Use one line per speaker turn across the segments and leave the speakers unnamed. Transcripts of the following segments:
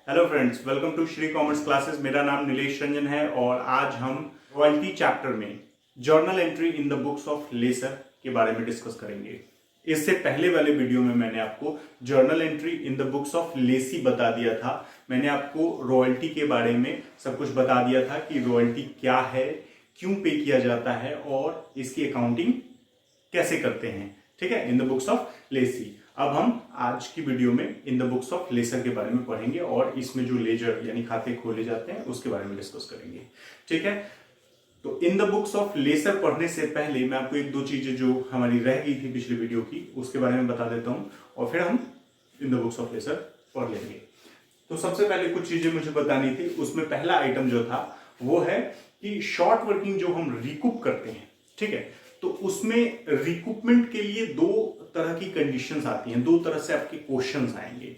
Hello friends, welcome to Shri commerce classes. मेरा नाम नीलेश रंजन है और आज हम रॉयल्टी चैप्टर में journal entry in the books of lessor के बारे में डिस्कस करेंगे। इससे पहले वाले वीडियो में मैंने आपको journal entry in the books of Lesi बता दिया था। मैंने आपको रॉयल्टी के बारे में सब कुछ बता दिया था कि रॉयल्टी क्या है, क्यों पे किया जाता है और इसकी अकाउंटिंग कैसे करते हैं। ठीक है, in the books of lessee. अब हम आज की वीडियो में in the books of lessor के बारे में पढ़ेंगे और इसमें जो लेजर यानी खाते खोले जाते हैं उसके बारे में डिस्कस करेंगे। ठीक है, तो in the books of lessor पढ़ने से पहले मैं आपको एक दो चीजें जो हमारी रह गई थी पिछले वीडियो की उसके बारे में बता देता हूं और फिर हम in the books of lessor पढ़ लेंगे। तो सबसे पहले कुछ चीजें मुझे बतानी थी। उसमें पहला आइटम जो था वो है कि शॉर्ट वर्किंग जो हम रिकूप करते हैं, ठीक है, तो उसमें रिकूपमेंट के लिए दो तरह की कंडीशंस आती हैं, दो तरह से आपके क्वेश्चंस आएंगे।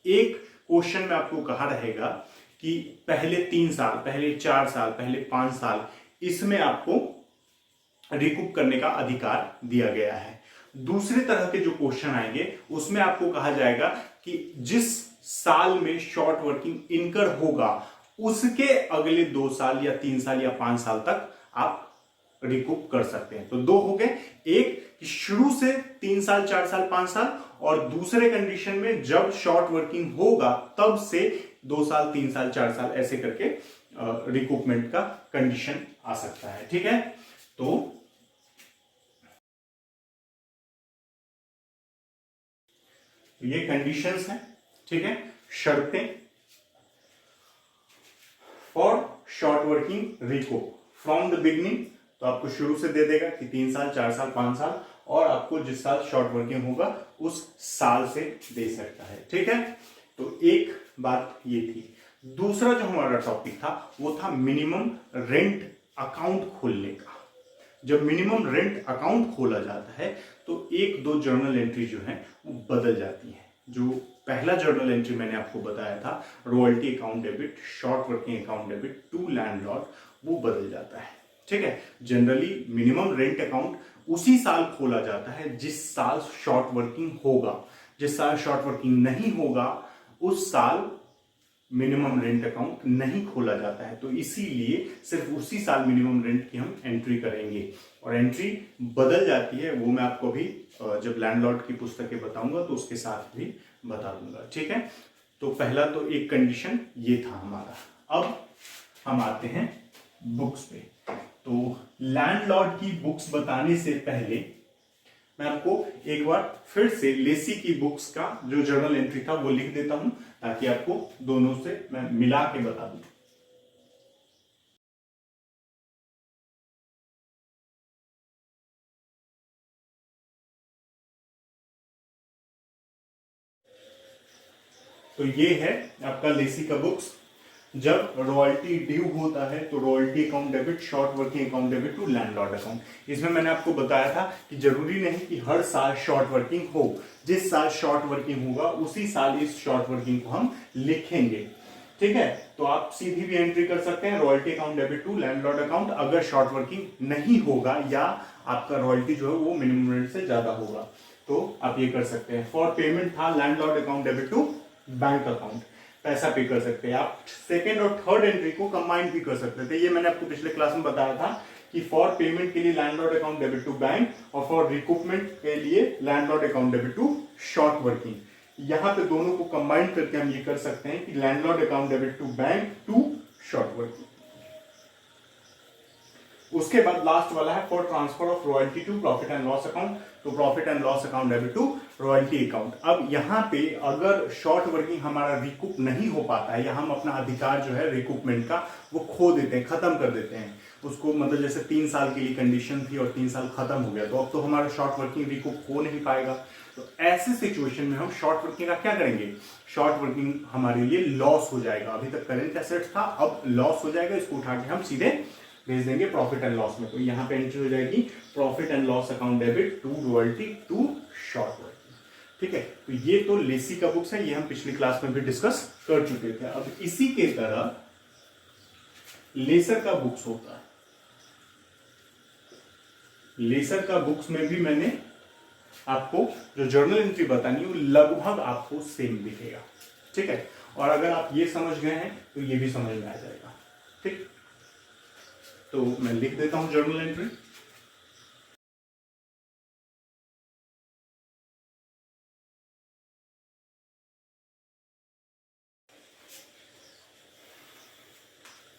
एक क्वेश्चन में आपको कहा रहेगा कि पहले 3 साल, पहले 4 साल, पहले 5 साल इसमें आपको रिकूप करने का अधिकार दिया गया है। दूसरे तरह के जो क्वेश्चन आएंगे उसमें आपको कहा जाएगा कि जिस साल में शॉर्ट वर्किंग इनकर होगा उसके अगले 2 साल या 3 साल या 5 साल तक आप रिकूप कर सकते हैं। तो दो हो गए, एक शुरू से 3 साल, 4 साल, 5 साल, और दूसरे कंडीशन में जब शॉर्ट वर्किंग होगा तब से 2 साल, 3 साल, 4 साल ऐसे करके रिकूपमेंट का कंडीशन आ सकता है। ठीक है, तो ये कंडीशंस हैं, ठीक है, शर्तें for short working recoup from the beginning. तो आपको शुरू से दे देगा कि 3 साल, 4 साल, 5 साल, और आपको जिस साल शॉर्ट वर्किंग होगा उस साल से दे सकता है। ठीक है, तो एक बात ये थी। दूसरा जो हमारा टॉपिक था वो था मिनिमम रेंट अकाउंट खोलने का। जब मिनिमम रेंट अकाउंट खोला जाता है तो एक दो जर्नल एंट्री जो है वो बदल जाती है। जो पहला जर्नल एंट्री मैंने आपको बताया था, royalty account debit, short working account debit to landlord, वो बदल जाता है। ठीक है, जनरली मिनिमम रेंट अकाउंट उसी साल खोला जाता है जिस साल शॉर्ट वर्किंग होगा। जिस साल शॉर्ट वर्किंग नहीं होगा उस साल मिनिमम रेंट अकाउंट नहीं खोला जाता है। तो इसीलिए सिर्फ उसी साल मिनिमम रेंट की हम एंट्री करेंगे और एंट्री बदल जाती है। वो मैं आपको भी जब लैंडलॉर्ड की पुस्तकें बताऊंगा तो उसके साथ भी बता दूंगा। ठीक है, तो पहला तो एक कंडीशन ये था हमारा। अब हम आते हैं बुक्स पे। तो लैंडलॉर्ड की बुक्स बताने से पहले मैं आपको एक बार फिर से लेसी की बुक्स का जो जर्नल एंट्री था वो लिख देता हूं ताकि आपको दोनों से मैं मिला के बता दूं। तो ये है आपका लेसी का बुक्स। जब रॉयल्टी ड्यू होता है तो royalty account debit, short working account debit to landlord account. इसमें मैंने आपको बताया था कि जरूरी नहीं कि हर साल शॉर्ट वर्किंग हो। जिस साल शॉर्ट वर्किंग होगा उसी साल इस शॉर्ट वर्किंग को हम लिखेंगे। ठीक है, तो आप सीधी भी एंट्री कर सकते हैं royalty account debit to landlord account अगर शॉर्ट वर्किंग नहीं होगा या आपका रॉयल्टी जो है वो मिनिमम रेट से ज्यादा होगा तो आप ये कर सकते हैं। फॉर पेमेंट था landlord account debit to bank account, पैसा पे कर सकते हैं। आप सेकेंड और थर्ड एंट्री को कंबाइन भी कर सकते थे। ये मैंने आपको पिछले क्लास में बताया था कि फॉर पेमेंट के लिए landlord account debit to bank और फॉर रिकूपमेंट के लिए landlord account debit to short working. यहां पे दोनों को कंबाइन करके हम ये कर सकते हैं कि landlord account debit to bank to short working. उसके बाद लास्ट वाला है for transfer of royalty to profit and loss account, तो profit and loss account debit to royalty account. अब यहां पे अगर शॉर्ट वर्किंग हमारा रिकूप नहीं हो पाता है या हम अपना अधिकार जो है रिकूपमेंट का वो खो देते हैं, खत्म कर देते हैं उसको, मतलब जैसे 3 साल के लिए कंडीशन थी और 3 साल खत्म हो गया तो अब तो हमारा शॉर्ट वर्किंग रिकूप हो नहीं पाएगा। तो ऐसे सिचुएशन में हम शॉर्ट वर्किंग का क्या करेंगे, शॉर्ट वर्किंग हमारे लिए लॉस हो जाएगा। अभी तक करेंट एसेट्स था, अब लॉस हो जाएगा, इसको उठा के हम सीधे भेज देंगे प्रॉफिट एंड लॉस में। तो यहां पे एंट्री हो जाएगी profit and loss account debit to royalty to short working. ठीक है, तो ये तो लेसी का बुक्स है, ये हम पिछली क्लास में भी डिस्कस कर चुके थे। अब इसी के तरह लेसर का बुक्स होता है। लेसर का बुक्स में भी मैंने आपको जो जर्नल एंट्री बतानी है वो लगभग आपको सेम दिखेगा। ठीक है, और अगर आप ये समझ गए हैं तो ये भी समझ में आ जाएगा। ठीक, तो मैं लिख देता हूं जर्नल एंट्री।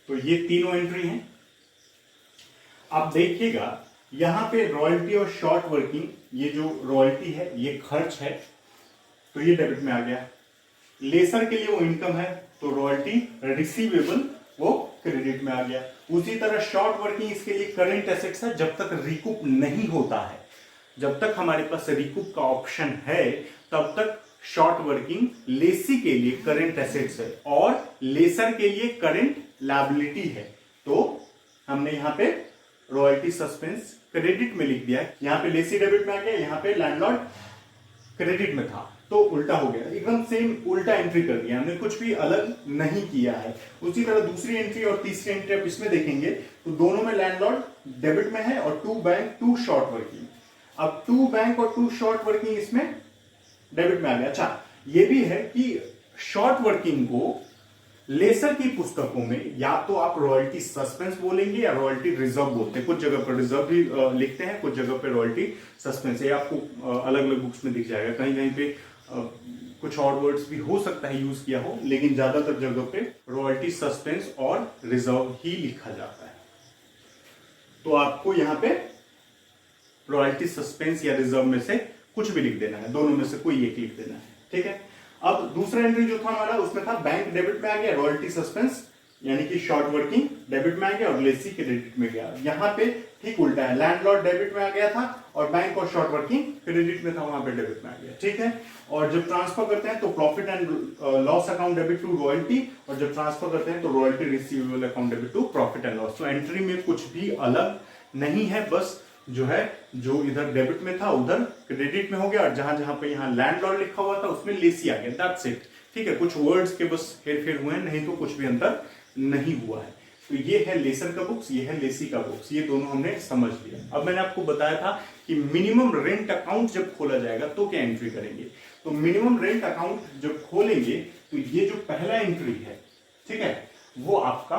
तो ये तीनों एंट्री हैं। आप देखिएगा यहां पे रॉयल्टी और शॉर्ट वर्किंग, ये जो रॉयल्टी है ये खर्च है, तो ये डेबिट में आ गया। लेसर के लिए वो इनकम है, तो रॉयल्टी रिसीवेबल वो क्रेडिट में आ गया। उसी तरह शॉर्ट वर्किंग इसके लिए करंट एसेट्स है, जब तक रिकूप नहीं होता है, जब तक हमारे पास रिकूप का ऑप्शन है तब तक शॉर्ट वर्किंग लेसी के लिए करंट एसेट्स है और लेसर के लिए करंट लायबिलिटी है। तो हमने यहां पे रॉयल्टी सस्पेंस क्रेडिट में लिख दिया, यहां पे लेसी डेबिट में आ गया, यहां पे लैंडलॉर्ड क्रेडिट में था, तो उल्टा हो गया, एकदम सेम उल्टा एंट्री कर दिया हमने, कुछ भी अलग नहीं किया है। उसी तरह दूसरी एंट्री और तीसरी एंट्री आप इसमें देखेंगे तो दोनों में लैंडलॉर्ड डेबिट में है और 2 बैंक 2 शॉर्ट वर्किंग। अब 2 बैंक और 2 शॉर्ट वर्किंग इसमें डेबिट में आ गया। अच्छा, ये भी है कि शॉर्ट वर्किंग को लेसर की पुस्तकों में या तो आप रॉयल्टी सस्पेंस बोलेंगे या रॉयल्टी रिजर्व बोलते हैं, कुछ जगह पर रिजर्व भी लिखते हैं, कुछ जगह पे रॉयल्टी सस्पेंस, ये आपको अलग अलग बुक्स में दिख जाएगा। कहीं कहीं पे कुछ और वर्ड्स भी हो सकता है यूज किया हो, लेकिन ज्यादातर जगह पे रॉयल्टी सस्पेंस और रिजर्व ही लिखा जाता है। तो आपको यहां पे रॉयल्टी सस्पेंस या रिजर्व में से कुछ भी लिख देना है, दोनों में से कोई एक लिख देना है। ठीक है, अब दूसरा एंट्री जो था हमारा उसमें था बैंक डेबिट में आ गया, रॉयल्टी सस्पेंस यानी कि शॉर्ट वर्किंग डेबिट में आ गया और लेसी क्रेडिट में गया। यहां पे ठीक उल्टा है, लैंडलॉर्ड डेबिट में आ गया था और बैंक और शॉर्ट वर्किंग क्रेडिट में था, वहां पे डेबिट में आ गया। ठीक है, और जब ट्रांसफर करते हैं तो profit and loss account debit to royalty, और जब ट्रांसफर करते हैं तो royalty receivable account debit to profit and loss. तो एंट्री में कुछ भी अलग नहीं है, बस जो है जो इधर डेबिट में था उधर क्रेडिट में हो गया और जहां जहां पे यहाँ लैंडलॉर्ड लिखा हुआ था उसमें लेसी आ गया। That's it. ठीक है, कुछ वर्ड्स के बस हेरफेर हुए हैं, नहीं तो कुछ भी अंतर नहीं हुआ है। तो ये है लेसर का बुक्स, ये है लेसी का बुक्स, ये दोनों हमने समझ लिया। अब मैंने आपको बताया था कि मिनिमम रेंट अकाउंट जब खोला जाएगा तो क्या एंट्री करेंगे। तो मिनिमम रेंट अकाउंट जब खोलेंगे तो ये जो पहला एंट्री है, ठीक है, वो आपका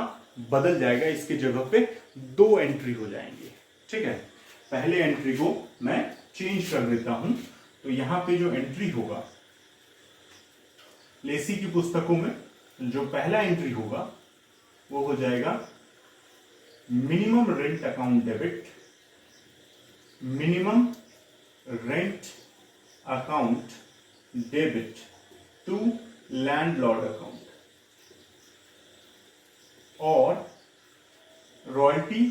बदल जाएगा, इसकी जगह पे 2 एंट्री हो जाएंगे। ठीक है, पहले एंट्री को मैं चेंज कर देता हूं, तो यहां पे जो एंट्री होगा लेसी की पुस्तकों में, जो पहला एंट्री होगा वो हो जाएगा minimum rent account debit, minimum rent account debit to landlord account, और रॉयल्टी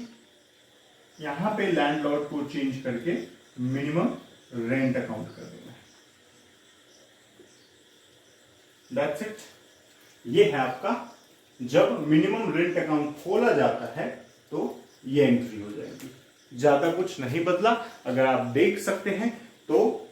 यहां पे लैंडलॉर्ड को चेंज करके मिनिमम रेंट अकाउंट कर देना है। That's it. ये है आपका, जब मिनिमम रेंट अकाउंट खोला जाता है तो ये एंट्री हो जाएगी, ज्यादा कुछ नहीं बदला। अगर आप देख सकते हैं तो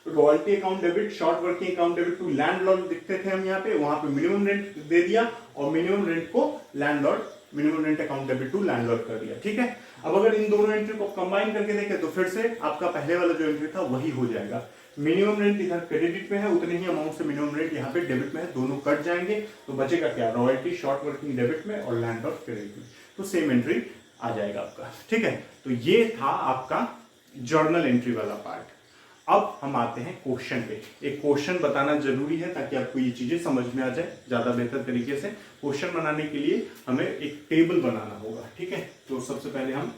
royalty account debit, short working account debit to landlord लिखते थे हम यहाँ पे, वहां पे मिनिमम रेंट दे दिया और मिनिमम रेंट को landlord, minimum rent account debit to landlord कर दिया। ठीक है, अब अगर इन दोनों एंट्री को कंबाइन करके देखें तो फिर से आपका पहले वाला जो एंट्री था वही हो जाएगा। मिनिमम रेंट इधर क्रेडिट में है, उतने ही अमाउंट से मिनिमम रेंट यहाँ पे डेबिट में है, दोनों कट जाएंगे तो बचेगा क्या, रॉयल्टी शॉर्ट वर्किंग डेबिट में और लैंडलॉर्ड क्रेडिट में, तो सेम एंट्री आ जाएगा आपका। ठीक है, तो ये था आपका जर्नल एंट्री वाला पार्ट। अब हम आते हैं क्वेश्चन पे। एक क्वेश्चन बताना जरूरी है ताकि आपको ये चीजें समझ में आ जाए ज्यादा बेहतर तरीके से। क्वेश्चन बनाने के लिए हमें एक टेबल बनाना होगा। ठीक है, तो सबसे पहले हम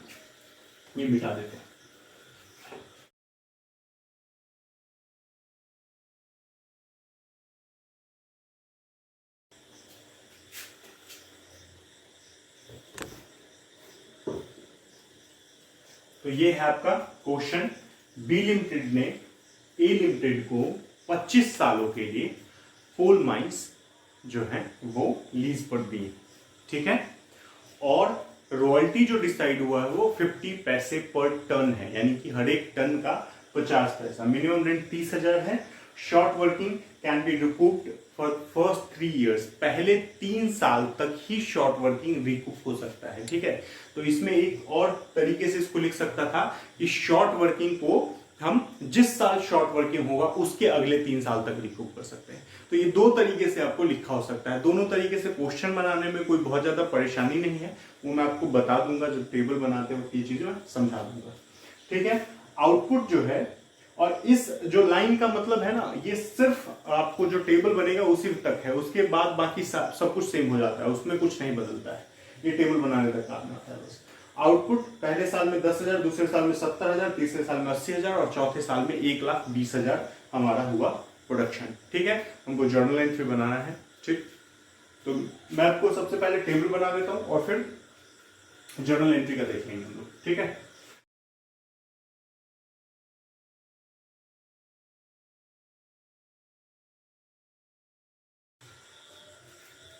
ये मिटा देते हैं। तो ये है आपका क्वेश्चन। बी लिमिटेड ने ए लिमिटेड को 25 सालों के लिए कोल माइंस जो है वो लीज पर दी। ठीक है, और रॉयल्टी जो डिसाइड हुआ है वो 50 पैसे पर टन है, यानी कि हर एक टन का 50 पैसा। मिनिमम रेंट 30,000 है। Short working can be recouped for first 3 years, पहले 3 साल तक ही शॉर्ट वर्किंग रिकूप हो सकता है। ठीक है, तो इसमें एक और तरीके से इसको लिख सकता था कि शॉर्ट वर्किंग को हम जिस साल शॉर्ट वर्किंग होगा उसके अगले 3 साल तक रिकूप कर सकते हैं। तो ये 2 तरीके से आपको लिखा हो सकता है। दोनों तरीके से क्वेश्चन बनाने में कोई बहुत ज्यादा परेशानी नहीं है, वो मैं आपको बता दूंगा जब टेबल बनाते वक्त ये चीजें मैं समझा दूंगा। ठीक है, आउटपुट जो है और इस जो लाइन का मतलब है ना, ये सिर्फ आपको जो टेबल बनेगा उसी तक है, उसके बाद बाकी सब कुछ सेम हो जाता है, उसमें कुछ नहीं बदलता है। ये टेबल बनाने तक काम आता है बस। आउटपुट पहले साल में 10,000, दूसरे साल में 70,000, तीसरे साल में 80,000 और चौथे साल में 1,20,000 हमारा हुआ प्रोडक्शन। ठीक है, हमको जर्नल एंट्री बनाना है। ठीक, तो मैं आपको सबसे पहले टेबल बना देता हूं और फिर जर्नल एंट्री का देख लेंगे हम लोग। ठीक है,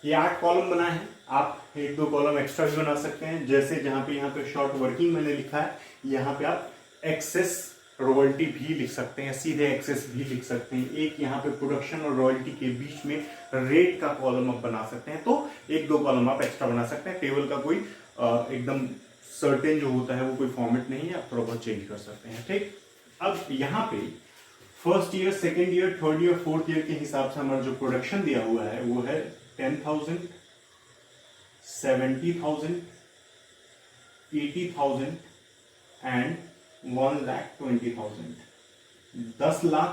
ये 8 कॉलम बना है। आप 1-2 कॉलम एक्स्ट्रा भी बना सकते हैं, जैसे जहां पे यहाँ पे शॉर्ट वर्किंग मैंने लिखा है, यहाँ पे आप एक्सेस रॉयल्टी भी लिख सकते हैं, सीधे एक्सेस भी लिख सकते हैं। एक यहाँ पे प्रोडक्शन और रॉयल्टी के बीच में रेट का कॉलम आप बना सकते हैं, तो 1-2 कॉलम आप एक्स्ट्रा बना सकते हैं। टेबल का कोई एकदम सर्टेन जो होता है वो कोई फॉर्मेट नहीं है, आप थोड़ा बहुत चेंज कर सकते हैं। ठीक, अब यहाँ पे first year, second year, third year, fourth year के हिसाब से हमारा जो प्रोडक्शन दिया हुआ है वो है 10,000, 70,000, 80,000 एंड 1,20,000। 10,00,000,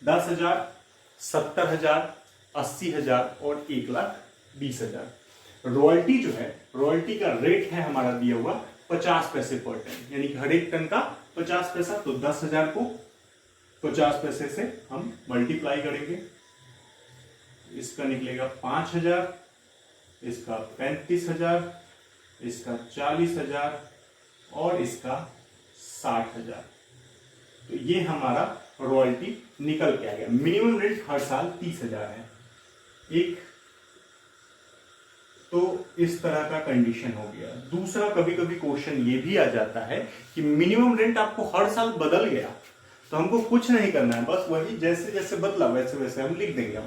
10,000, 70,000, 80,000 और 1,20,000। रॉयल्टी जो है, रॉयल्टी का रेट है हमारा दिया हुआ 50 पैसे पर टन, यानी कि हर एक टन का 50 पैसा। तो 10,000 को 50 पैसे से हम मल्टीप्लाई करेंगे, इसका निकलेगा 5,000, इसका 35,000, इसका 40,000 और इसका 60,000। तो ये हमारा रॉयल्टी निकल के आ गया। मिनिमम रेट हर साल 30,000 है। एक तो इस तरह का कंडीशन हो गया। दूसरा, कभी कभी क्वेश्चन ये भी आ जाता है कि मिनिमम रेंट आपको हर साल बदल गया, तो हमको कुछ नहीं करना है, बस वही जैसे जैसे बदला वैसे वैसे हम लिख देंगे।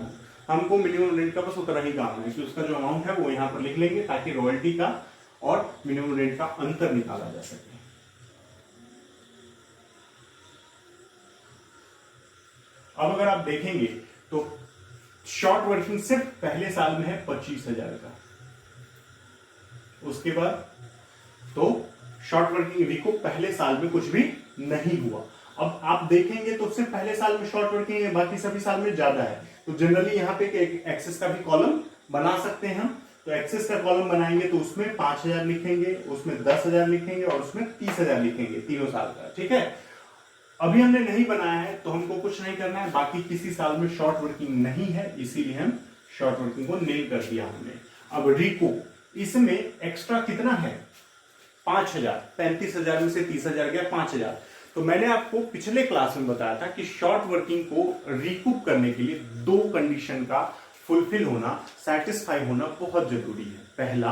हमको मिनिमम रेंट का बस उतना ही काम है कि उसका जो अमाउंट है वो यहाँ पर लिख लेंगे, ताकि रॉयल्टी का और मिनिमम रेंट का अंतर निकाला जा सके। अब अगर आप देखेंगे तो शॉर्ट वर्किंग सिर्फ पहले साल में है 25,000 का। उसके बाद तो शॉर्ट वर्किंग रिकूप पहले साल में कुछ भी नहीं हुआ। अब आप देखेंगे तो सिर्फ पहले साल में शॉर्ट वर्किंग है, बाकी सभी साल में ज्यादा है। तो जनरली यहाँ पे एक्सेस का भी कॉलम बना सकते हैं हम। तो एक्सेस का कॉलम बनाएंगे तो उसमें 5,000 लिखेंगे, उसमें 10,000 लिखेंगे और उसमें 30,000 लिखेंगे तीनों साल का। ठीक है, अभी हमने नहीं बनाया है तो हमको कुछ नहीं करना है। बाकी किसी साल में शॉर्ट वर्किंग नहीं है, इसीलिए हम शॉर्ट वर्किंग को नील कर दिया हमने। अब रिकूप, इसमें एक्स्ट्रा कितना है? 5,000। 35,000 में से 30,000 गया 5,000। तो मैंने आपको पिछले क्लास में बताया था कि शॉर्ट वर्किंग को रिकूप करने के लिए 2 कंडीशन का फुलफिल होना, सेटिस्फाई होना बहुत जरूरी है। पहला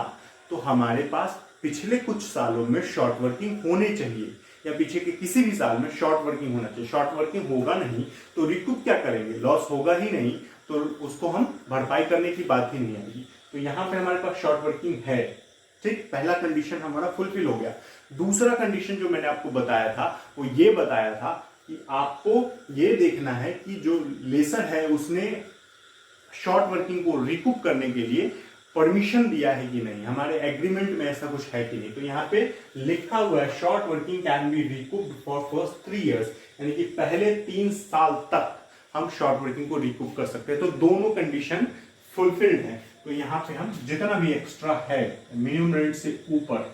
तो हमारे पास पिछले कुछ सालों में शॉर्ट वर्किंग होने चाहिए, या पीछे के किसी भी साल में शॉर्ट वर्किंग होना चाहिए। शॉर्ट वर्किंग होगा नहीं तो रिकूप क्या करेंगे? लॉस होगा ही नहीं, तो उसको हम भरपाई करने की बात ही नहीं आएगी। तो यहां पे हमारे पास शॉर्ट वर्किंग है। ठीक, पहला कंडीशन हमारा फुलफिल हो गया। दूसरा कंडीशन जो मैंने आपको बताया था वो ये बताया था कि आपको ये देखना है कि जो लेसर है उसने शॉर्ट वर्किंग को रिकूप करने के लिए परमिशन दिया है कि नहीं, हमारे एग्रीमेंट में ऐसा कुछ है कि नहीं। तो यहाँ पे लिखा हुआ है short working can be recouped for first 3 years, यानी कि पहले 3 साल तक हम शॉर्ट वर्किंग को रिकूप कर सकते हैं। तो दोनों कंडीशन फुलफिल्ड है। तो यहाँ पे हम जितना भी एक्स्ट्रा है मिनिमम रेंट से ऊपर,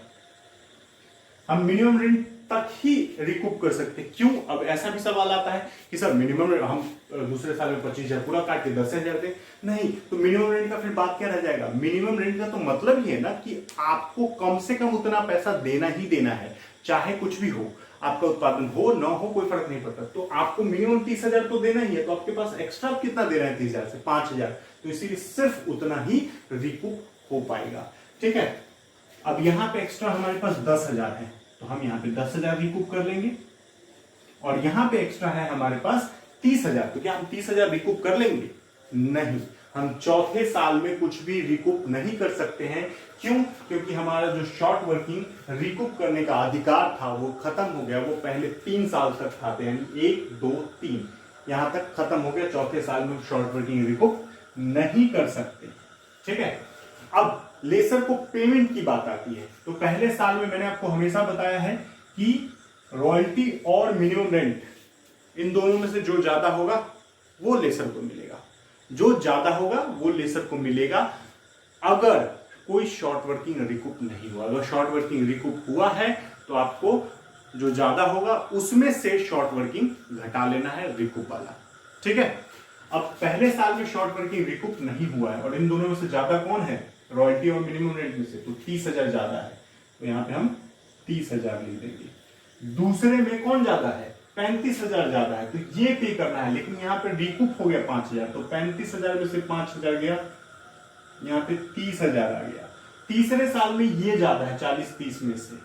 हम मिनिमम रेंट तक ही रिकूप कर सकते हैं। क्यों? अब ऐसा भी सवाल आता है कि सर मिनिमम हम दूसरे साल में 25,000 पूरा काट के 10,000 दे, नहीं तो मिनिमम रेंट का फिर बात क्या रह जाएगा? मिनिमम रेंट का तो मतलब ही है ना कि आपको कम से कम उतना पैसा देना ही देना है, चाहे कुछ भी हो, आपका उत्पादन हो ना हो कोई फर्क नहीं पड़ता। तो आपको मिनिमम 30,000 तो देना ही है। तो आपके पास एक्स्ट्रा कितना दे रहे हैं? 30,000 से 5,000, तो इसीलिए सिर्फ उतना ही रिकूप हो पाएगा। ठीक है, अब यहां पे एक्स्ट्रा हमारे पास 10,000 है, तो हम यहाँ पे 10,000 रिकूप कर लेंगे। और यहां पे एक्स्ट्रा है हमारे पास 30,000, तो क्या हम 30,000 रिकूप कर लेंगे? नहीं। हम चौथे साल में कुछ भी रिकूप नहीं कर सकते हैं। क्यों? क्योंकि हमारा जो शॉर्ट वर्किंग रिकूप करने का अधिकार था वो खत्म हो गया। वो पहले 3 साल तक था, यानी 1 2 3 यहां तक खत्म हो गया। चौथे साल में शॉर्ट वर्किंग रिकूप नहीं कर सकते। ठीक है, अब लेसर को पेमेंट की बात आती है। तो पहले साल में मैंने आपको हमेशा बताया है कि रॉयल्टी और मिनिमम रेंट, इन दोनों में से जो ज्यादा होगा वो लेसर को मिलेगा। जो ज्यादा होगा वो लेसर को मिलेगा अगर कोई शॉर्ट वर्किंग रिकूप नहीं हुआ। अगर शॉर्ट वर्किंग रिकूप हुआ है तो आपको जो ज्यादा होगा उसमें से शॉर्ट वर्किंग घटा लेना है रिकूप वाला। ठीक है, अब पहले साल में शॉर्ट वर्किंग रिकूप नहीं हुआ है और इन दोनों में से ज्यादा कौन है? रॉयल्टी और मिनिमम रेंट में से तो 30,000 ज्यादा है, तो यहां पे हम 30,000 लिख देंगे। दूसरे में कौन ज्यादा है? 35,000 ज्यादा है, तो ये पे करना है। लेकिन यहाँ पे रिकूप हो गया 5,000, तो 35,000 में से 5,000 गया, यहाँ पे 30,000 आ गया। तीसरे साल में ये ज्यादा है 40-30 में से।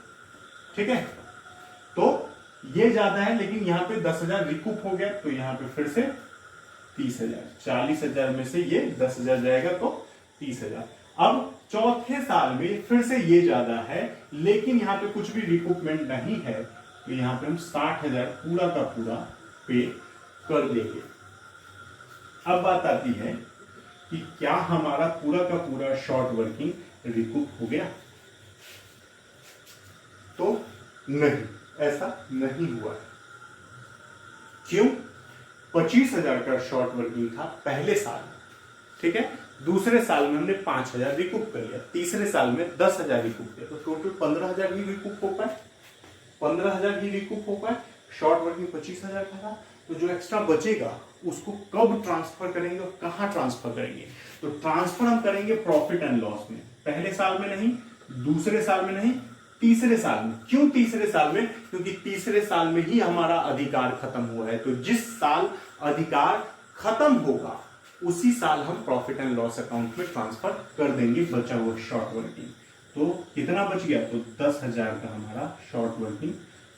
ठीक है, तो ये ज्यादा है लेकिन यहाँ पे 10,000 रिकूप हो गया, तो यहाँ पे फिर से 30,000। 40,000 में से ये 10,000 जाएगा तो 30,000। अब चौथे साल में फिर से ये ज्यादा है लेकिन यहाँ पे कुछ भी रिकूपमेंट नहीं है, तो यहाँ पे हम 60,000 पूरा का पूरा पे कर देंगे। अब बात आती है कि क्या हमारा पूरा का पूरा शॉर्ट वर्किंग रिकूप हो गया? तो नहीं, ऐसा नहीं हुआ है। क्यों? 25,000 का शॉर्ट वर्किंग था पहले साल में। ठीक है, दूसरे साल में हमने 5,000 रिकूप कर लिया, तीसरे साल में 10,000 रिकूप किया, तो टोटल 15,000 ही रिकूप हो पाए। 15,000 ही रिकूप हो पाए। शॉर्ट वर्किंग 25,000 का था, तो जो एक्स्ट्रा बचेगा उसको कब ट्रांसफर करेंगे और कहां ट्रांसफर करेंगे? तो ट्रांसफर हम करेंगे प्रॉफिट एंड लॉस में। पहले साल में नहीं, दूसरे साल में नहीं, तीसरे साल में। क्यों तीसरे साल में? क्योंकि तीसरे साल में ही हमारा अधिकार खत्म हुआ है। तो जिस साल अधिकार खत्म होगा उसी साल हम प्रॉफिट एंड लॉस अकाउंट में ट्रांसफर कर देंगे बचा हुआ शॉर्ट वर्किंग। तो कितना बच गया? तो 10,000 का हमारा short working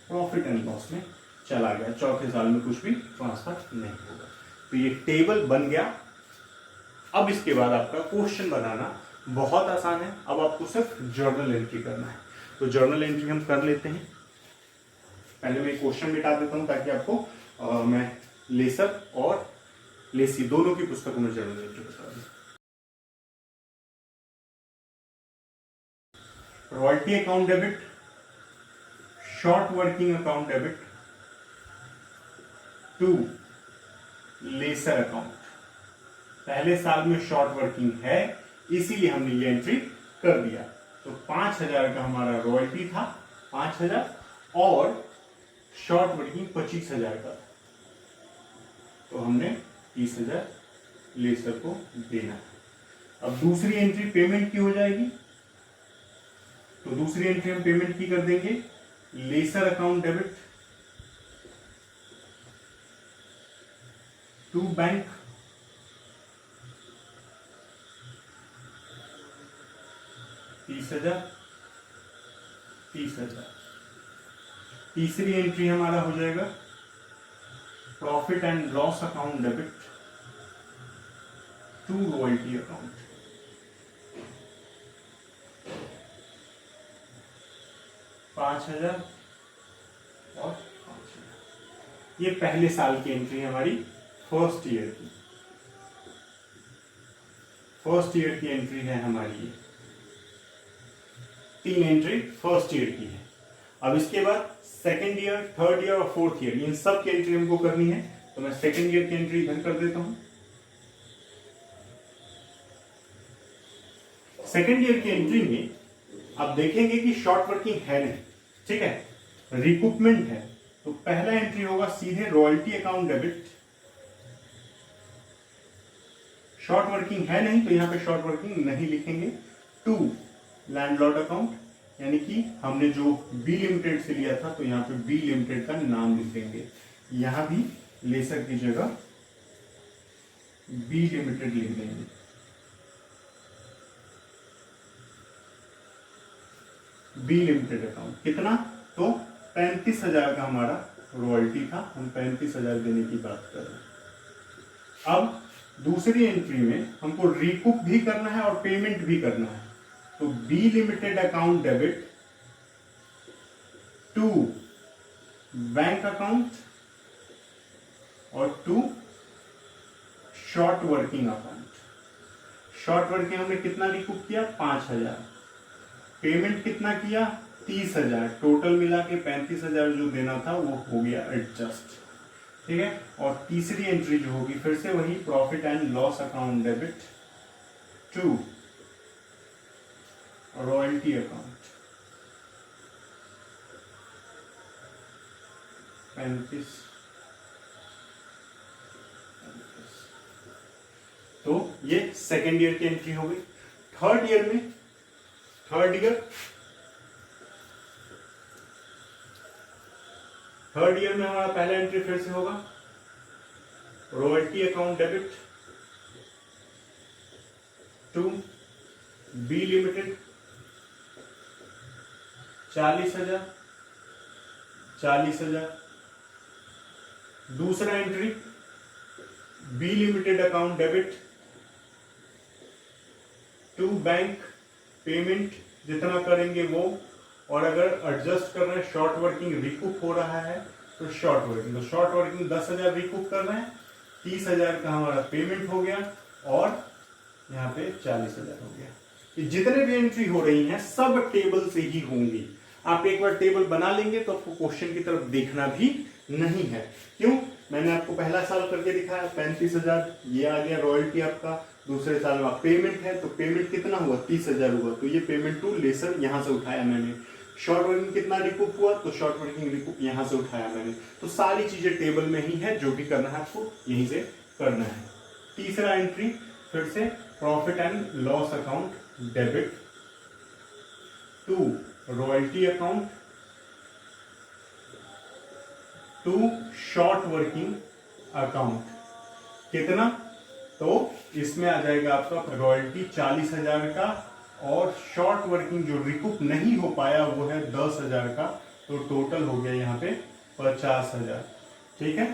profit and loss में चला गया। चौथे साल में कुछ भी ट्रांसफर नहीं होगा। तो ये टेबल बन गया। अब इसके बाद आपका क्वेश्चन बनाना बहुत आसान है। अब आपको सिर्फ जर्नल एंट्री करना है। तो जर्नल एंट्री हम कर लेते हैं। पहले मैं क्वेश्चन मिटा देता हूं ताकि आपको मैं लेसर और लेसी दोनों की पुस्तकों में जर्नल एंट्री बता दूं। Royalty account debit, short working account debit to lessor account. पहले साल में शॉर्ट वर्किंग है इसीलिए हमने ये एंट्री कर दिया। तो 5,000 का हमारा रॉयल्टी था, 5,000, और शॉर्ट वर्किंग 25,000 का, तो हमने 30,000 लेसर को देना है। अब दूसरी एंट्री पेमेंट की हो जाएगी। तो दूसरी एंट्री हम पेमेंट की कर देंगे। Lessor account debit to bank, $30,000। तीसरी एंट्री हमारा हो जाएगा profit and loss account debit to royalty account, $5,000 और 5,000। ये पहले साल की एंट्री हमारी फर्स्ट ईयर की। फर्स्ट ईयर की एंट्री है हमारी ये। 3 एंट्री फर्स्ट ईयर की है। अब इसके बाद सेकेंड ईयर, थर्ड ईयर और फोर्थ ईयर, इन सब की एंट्री हमको करनी है। तो मैं सेकेंड ईयर की एंट्री इधर कर देता हूं। सेकेंड ईयर की एंट्री में आप देखेंगे कि शॉर्ट वर्किंग है नहीं, ठीक है, रिकूपमेंट है। तो पहला एंट्री होगा सीधे royalty account debit. Short working है नहीं तो यहां पे शॉर्ट वर्किंग नहीं लिखेंगे। टू लैंडलॉर्ड अकाउंट, यानी कि हमने जो बी लिमिटेड से लिया था तो यहां पे बी लिमिटेड का नाम लिख देंगे। यहां भी लेसर की जगह बी लिमिटेड लिख देंगे। बी लिमिटेड अकाउंट कितना? तो 35,000 का हमारा रॉयल्टी था, हम 35,000 देने की बात कर रहे हैं। अब दूसरी एंट्री में हमको रिकूप भी करना है और पेमेंट भी करना है। तो B limited account debit to bank account और to short working account. Short working हमने कितना रिकूप किया? 5,000। पेमेंट कितना किया? 30,000। टोटल मिला के 35,000 जो देना था वो हो गया एडजस्ट। ठीक है। और तीसरी एंट्री जो होगी फिर से वही profit and loss account debit to royalty account 35। तो ये सेकेंड ईयर की एंट्री हो गई। थर्ड ईयर में हमारा पहला एंट्री फिर से होगा royalty account debit to B limited 40,000। दूसरा entry B limited account debit to bank payment जितना करेंगे वो, और अगर एडजस्ट कर रहे हैं शॉर्ट वर्किंग रिकूप हो रहा है तो शॉर्ट वर्किंग 10,000 रिकूप कर रहे हैं, 30,000 का हमारा पेमेंट हो गया और यहाँ पे 40,000 हो गया। ये जितने भी एंट्री हो रही हैं सब टेबल से ही होंगी। आप एक बार टेबल बना लेंगे तो आपको क्वेश्चन की तरफ देखना भी नहीं है। क्यों? मैंने आपको पहला साल करके दिखाया 35,000, ये आ गया रॉयल्टी आपका। दूसरे साल में पेमेंट है तो पेमेंट कितना हुआ? 30,000 हुआ, तो ये पेमेंट टू लेसर यहां से उठाया मैंने। शॉर्ट वर्किंग कितना रिकूप हुआ? तो शॉर्ट वर्किंग रिकूप यहां से उठाया मैंने। तो सारी चीजें टेबल में ही है, जो भी करना है आपको यहीं से करना है। तीसरा एंट्री फिर से profit and loss account debit to royalty account to short working account. कितना? तो इसमें आ जाएगा आपका रॉयल्टी 40,000 का और शॉर्ट वर्किंग जो रिकूप नहीं हो पाया वो है 10,000 का। तो टोटल हो गया यहाँ पे 50,000। ठीक है।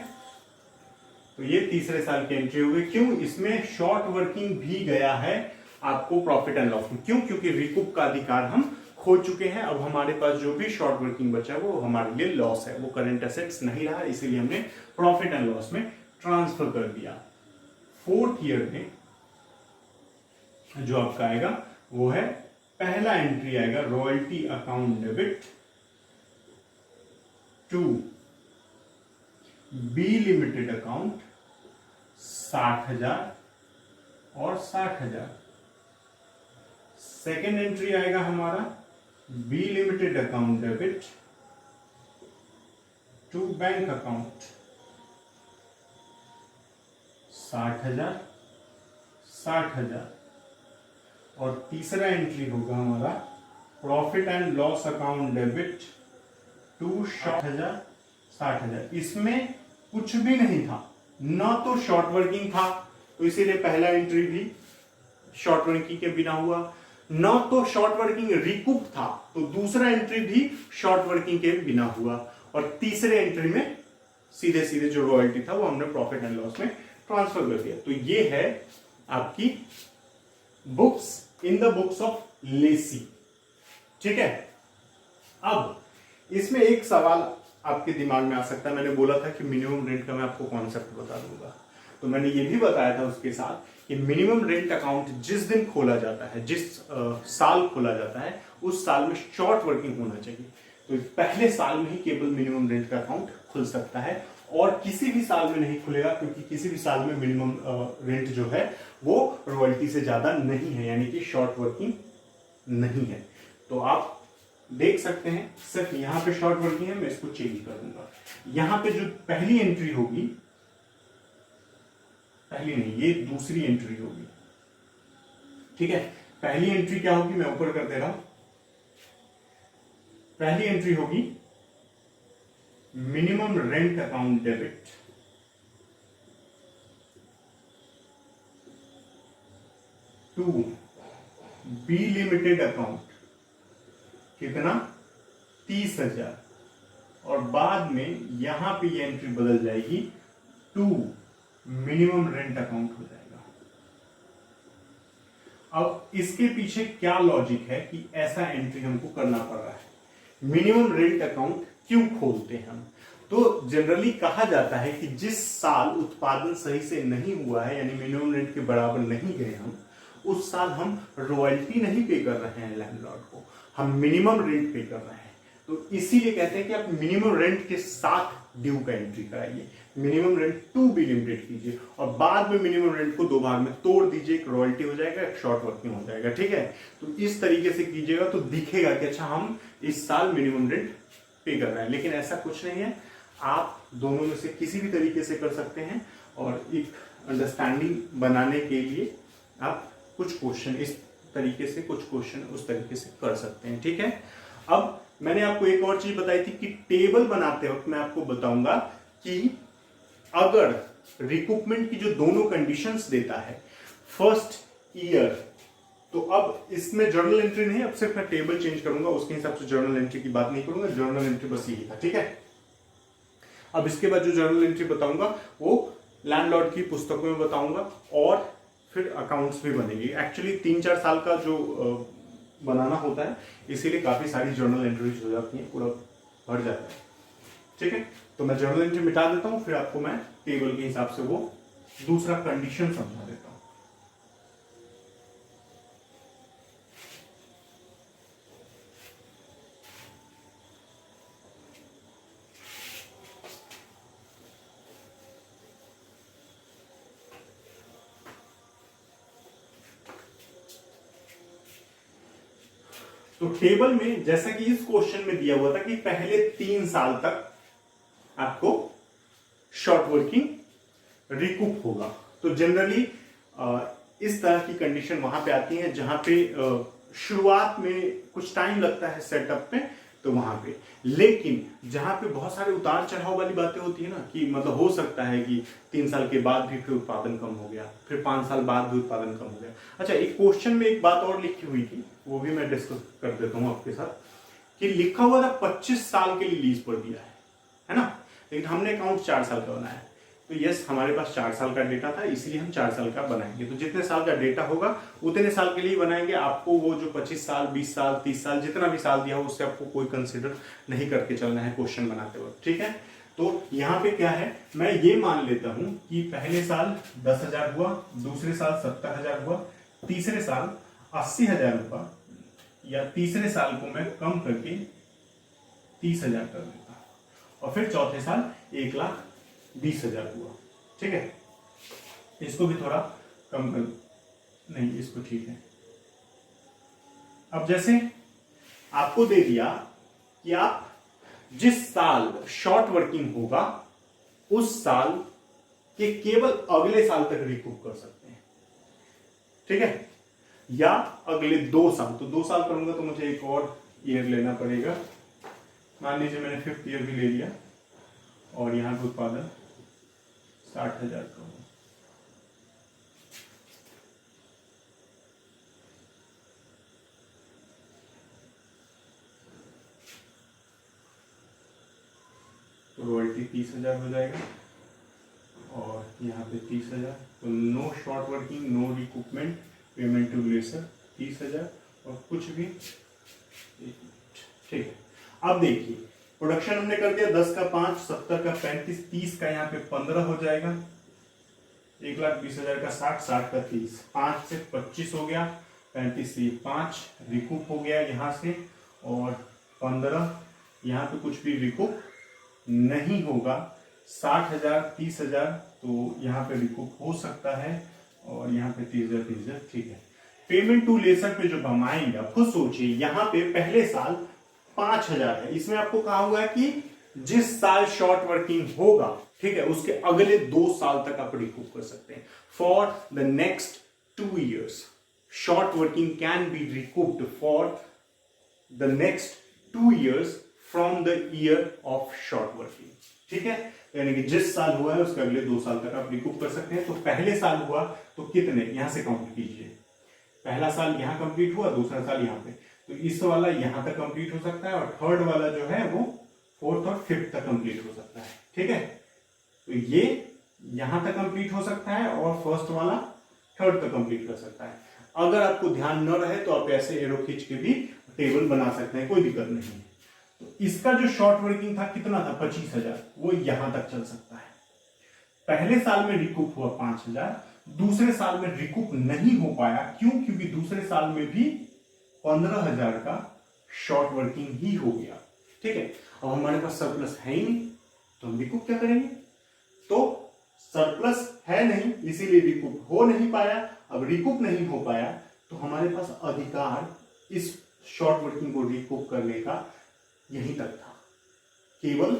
तो ये तीसरे साल की एंट्री हो गई। क्यों? इसमें शॉर्ट वर्किंग भी गया है आपको प्रॉफिट एंड लॉस में। क्यों? क्योंकि रिकूप का अधिकार हम खो चुके हैं। अब हमारे पास जो भी शॉर्ट वर्किंग बचा वो हमारे लिए लॉस है, वो करंट एसेट्स नहीं रहा, इसीलिए हमने प्रॉफिट एंड लॉस में ट्रांसफर कर दिया। फोर्थ ईयर में जो आपका आएगा वो है पहला एंट्री आएगा royalty account debit to B limited account 60,000 और 60,000। सेकेंड एंट्री आएगा हमारा B limited account debit to bank account 60,000 60,000। और तीसरा एंट्री होगा हमारा profit and loss account debit to 60,000। इसमें कुछ भी नहीं था, ना तो शॉर्ट वर्किंग था तो इसीलिए पहला एंट्री भी शॉर्ट वर्किंग के बिना हुआ, ना तो शॉर्ट वर्किंग रिकूप था तो दूसरा एंट्री भी शॉर्ट वर्किंग के बिना हुआ, और तीसरे एंट्री में सीधे सीधे जो रॉयल्टी था वो हमने प्रॉफिट एंड लॉस में ट्रांसफर कर दिया। तो ये है आपकी books in the books of Lesi. ठीक है। अब इसमें एक सवाल आपके दिमाग में आ सकता है। मैंने बोला था कि मिनिमम रेंट का मैं आपको कॉन्सेप्ट बता दूंगा, तो मैंने ये भी बताया था उसके साथ कि मिनिमम रेंट अकाउंट जिस दिन खोला जाता है, जिस साल खोला जाता है, उस साल में शॉर्ट वर्किंग होना चाहिए। तो पहले साल में ही केवल मिनिमम रेंट का अकाउंट खुल सकता है और किसी भी साल में नहीं खुलेगा, क्योंकि किसी भी साल में मिनिमम रेंट जो है वो रॉयल्टी से ज्यादा नहीं है, यानी कि शॉर्ट वर्किंग नहीं है। तो आप देख सकते हैं सिर्फ यहां पे शॉर्ट वर्किंग है, मैं इसको चेंज कर दूंगा। यहां पे जो पहली एंट्री होगी, पहली नहीं ये दूसरी एंट्री होगी। ठीक है। पहली एंट्री क्या होगी, मैं ऊपर कर दे रहा हूं। पहली एंट्री होगी minimum rent account debit to B limited account, कितना? 30,000। और बाद में यहां पे ये एंट्री बदल जाएगी टू मिनिमम रेंट अकाउंट हो जाएगा। अब इसके पीछे क्या लॉजिक है कि ऐसा एंट्री हमको करना पड़ रहा है? मिनिमम रेंट अकाउंट क्यों खोलते हैं हम? तो जनरली कहा जाता है कि जिस साल उत्पादन सही से नहीं हुआ है, यानी मिनिमम रेंट के बराबर नहीं गए हम, उस साल हम रॉयल्टी नहीं पे कर रहे हैं लैंडलॉर्ड को, हम मिनिमम रेंट पे कर रहे हैं। तो इसीलिए कहते हैं कि आप मिनिमम रेंट के साथ ड्यू का एंट्री कराइए, minimum rent to B limited कीजिए और बाद में मिनिमम रेंट को दो भाग में तोड़ दीजिए, एक रॉयल्टी हो जाएगा, एक शॉर्ट वर्किंग हो जाएगा। ठीक है, तो इस तरीके से कीजिएगा तो दिखेगा कि अच्छा हम इस साल मिनिमम रेंट पे कर रहे हैं, लेकिन ऐसा कुछ नहीं है। आप दोनों में से किसी भी तरीके से कर सकते हैं और एक अंडरस्टैंडिंग बनाने के लिए आप कुछ क्वेश्चन इस तरीके से, कुछ क्वेश्चन उस तरीके से कर सकते हैं। ठीक है, अब मैंने आपको एक और चीज बताई थी कि टेबल बनाते वक्त मैं आपको बताऊंगा कि अगर रिकूपमेंट की जो दोनों कंडीशंस देता है फर्स्ट ईयर, तो अब इसमें जर्नल एंट्री नहीं, अब सिर्फ मैं टेबल चेंज करूंगा, उसके हिसाब से जर्नल एंट्री की बात नहीं करूंगा, जर्नल एंट्री बस यही था। ठीक है, अब इसके बाद जो जर्नल एंट्री बताऊंगा वो लैंडलॉर्ड की पुस्तकों में बताऊंगा और फिर अकाउंट्स भी बनेगी। एक्चुअली 3-4 साल का जो बनाना होता है, इसीलिए काफी सारी जर्नल एंट्रीज हो जाती हैं, पूरा भर जाता है। ठीक है, तो मैं जर्नल एंट्री मिटा देता हूं, फिर आपको मैं टेबल के हिसाब से वो दूसरा कंडीशन समझा देता हूं। तो टेबल में जैसा कि इस क्वेश्चन में दिया हुआ था कि पहले 3 साल तक आपको शॉर्ट वर्किंग रिकूप होगा, तो जनरली इस तरह की कंडीशन वहां पे आती है जहां पे शुरुआत में कुछ टाइम लगता है सेटअप पे, तो वहां पे, लेकिन जहां पे बहुत सारे उतार चढ़ाव वाली बातें होती है ना, कि मतलब हो सकता है कि 3 साल के बाद भी फिर उत्पादन कम हो गया, फिर 5 साल बाद भी उत्पादन कम हो गया। अच्छा, एक क्वेश्चन में एक बात और लिखी हुई थी, वो भी मैं डिस्कस कर देता हूं आपके साथ, कि लिखा हुआ था 25 साल के लिए लीज पर दिया है ना, लेकिन हमने अकाउंट 4 साल का बनाया है। तो यस, हमारे पास 4 साल का डेटा था, इसलिए हम 4 साल का बनाएंगे। तो जितने साल का डेटा होगा उतने साल के लिए बनाएंगे। आपको वो जो 25 साल, 20 साल, 30 साल, जितना भी साल दिया हो उससे आपको कोई कंसिडर नहीं करके चलना है क्वेश्चन बनाते वक्त। ठीक है, तो यहाँ पे क्या है, मैं ये मान लेता हूं कि पहले साल 10,000 हुआ, दूसरे साल 70,000 हुआ, तीसरे साल 80,000 हुआ, या तीसरे साल को मैं कम करके 30,000 कर देता, और फिर चौथे साल 1,20,000 हुआ। ठीक है, इसको भी थोड़ा कम कर, नहीं इसको ठीक है। अब जैसे आपको दे दिया कि आप जिस साल शॉर्ट वर्किंग होगा उस साल के केवल अगले साल तक रिकूप कर सकते हैं। ठीक है, या अगले 2 साल, तो 2 साल करूंगा तो मुझे एक और ईयर लेना पड़ेगा। मान लीजिए मैंने 5th ईयर भी ले लिया और यहां पे उत्पादन 60,000 का हुआ। तो रॉयल्टी 30,000 हो जाएगा और यहाँ पे 30,000, तो no short working, no recoupment, payment to lessor 30,000 और कुछ भी। ठीक है, अब देखिए प्रोडक्शन हमने कर दिया 10 का 5, 70 का 35, 30 का यहाँ पे 15 हो जाएगा, 1,20,000 का 60, 60 का 30, 5 से 25 हो गया, 35 से 5 रिकूप हो गया यहाँ से, और 15 यहाँ पे कुछ भी रिकूप नहीं होगा, 60,000, 30,000 तो यहाँ पे रिकूप हो सकता है, और यहाँ पे 30,000, 30,000। ठीक है, पेमेंट टू लेसर पे जब हम आएंगे, आप खुद सोचिए, यहाँ पे पहले साल 5,000 है, इसमें आपको कहा हुआ है कि जिस साल शॉर्ट वर्किंग होगा, ठीक है, उसके अगले 2 साल तक आप रिकूप कर सकते हैं। For the next 2 years short working can be recouped for the next 2 years from the year of short working. ठीक है, यानी कि जिस साल हुआ है उसके अगले 2 साल तक आप रिकूप कर सकते हैं। तो पहले साल हुआ तो कितने, यहां से काउंट कीजिए, पहला साल यहां कंप्लीट हुआ, दूसरा साल यहां पे, तो इस वाला यहां तक कंप्लीट हो सकता है, और थर्ड वाला जो है वो 4th और 5th तक कंप्लीट हो सकता है। ठीक है, तो ये यहां तक कंप्लीट हो सकता है और फर्स्ट वाला 3rd तक कंप्लीट कर सकता है। अगर आपको ध्यान न रहे तो आप ऐसे एरो खींच के भी टेबल बना सकते हैं, कोई दिक्कत नहीं। तो इसका जो शॉर्ट वर्किंग था कितना था 25,000, वो यहां तक चल सकता है। पहले साल में रिकूप हुआ 5,000, दूसरे साल में रिकूप नहीं हो पाया, क्यों? क्योंकि दूसरे साल में भी 15,000 का शॉर्ट वर्किंग ही हो गया। ठीक है, अब हमारे पास सरप्लस है ही नहीं, तो हम रिकूप क्या करेंगे? तो सरप्लस है नहीं, इसीलिए रिकूप हो नहीं पाया। अब रिकूप नहीं हो पाया तो हमारे पास अधिकार इस शॉर्ट वर्किंग को रिकूप करने का यहीं तक था, केवल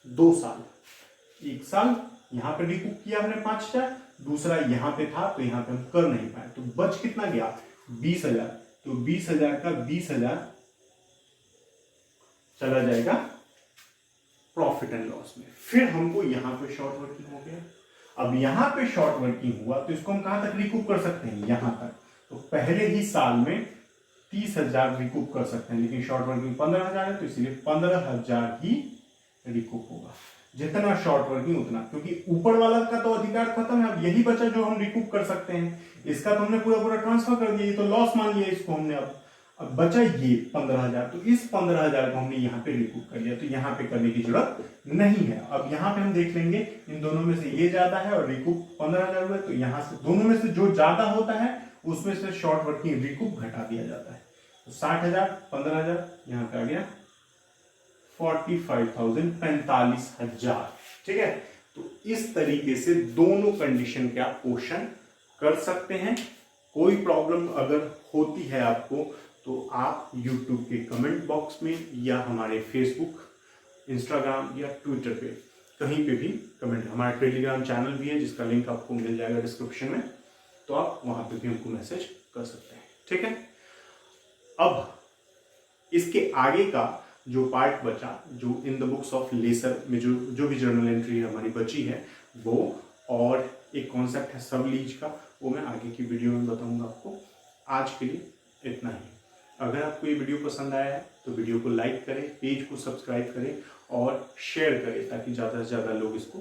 2 साल। एक साल यहां पे रिकूप किया हमने 5,000, दूसरा यहां पे था तो यहां पे हम कर नहीं पाए, तो बच कितना गया? 20,000। तो 20,000 का 20,000 चला जाएगा प्रॉफिट एंड लॉस में। फिर हमको यहां पे शॉर्ट वर्किंग हो गया। अब यहां पे शॉर्ट वर्किंग हुआ तो इसको हम कहां तक रिकूप कर सकते हैं? यहां तक। तो पहले ही साल में 30,000 रिकूप कर सकते हैं, लेकिन शॉर्ट वर्किंग 15,000 है तो इसलिए 15,000 ही रिकूप होगा। जितना शॉर्ट वर्किंग उतना, क्योंकि ऊपर वाला का तो अधिकार खत्म है। अब यही बचा जो हम रिकूप कर सकते हैं, इसका तो हमने पूरा ट्रांसफर कर दिया, ये तो लॉस मान लिया इसको हमने। अब बचा ये 15,000, तो इस 15,000 को हमने यहाँ पे रिकूप कर लिया, तो यहाँ पे करने की जरूरत नहीं है। अब यहाँ पे हम देख लेंगे इन दोनों में से ये ज्यादा है और रिकूप 15,000 हुआ, तो यहाँ से दोनों में से जो ज्यादा होता है उसमें से शॉर्ट वर्किंग रिकूप घटा दिया जाता है। तो 60,000 15,000 यहाँ पे आ गया 45,000 45,000। ठीक है, तो इस तरीके से दोनों कंडीशन के आप क्वेश्चन कर सकते हैं। कोई प्रॉब्लम अगर होती है आपको तो आप YouTube के कमेंट बॉक्स में या हमारे फेसबुक, इंस्टाग्राम या ट्विटर पे कहीं पे भी कमेंट, हमारा टेलीग्राम चैनल भी है जिसका लिंक आपको मिल जाएगा डिस्क्रिप्शन में, तो आप वहां पे भी हमको मैसेज कर सकते हैं। ठीक है, अब इसके आगे का जो पार्ट बचा, जो in the books of lessor में जो भी जर्नल एंट्री हमारी बची है वो, और एक कॉन्सेप्ट है सब लीज का, वो मैं आगे की वीडियो में बताऊंगा आपको। आज के लिए इतना ही। अगर आपको ये वीडियो पसंद आया है तो वीडियो को लाइक करें, पेज को सब्सक्राइब करें और शेयर करें, ताकि ज़्यादा से ज़्यादा लोग इसको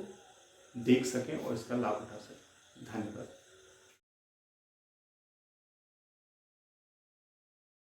देख सकें और इसका लाभ उठा सकें। धन्यवाद।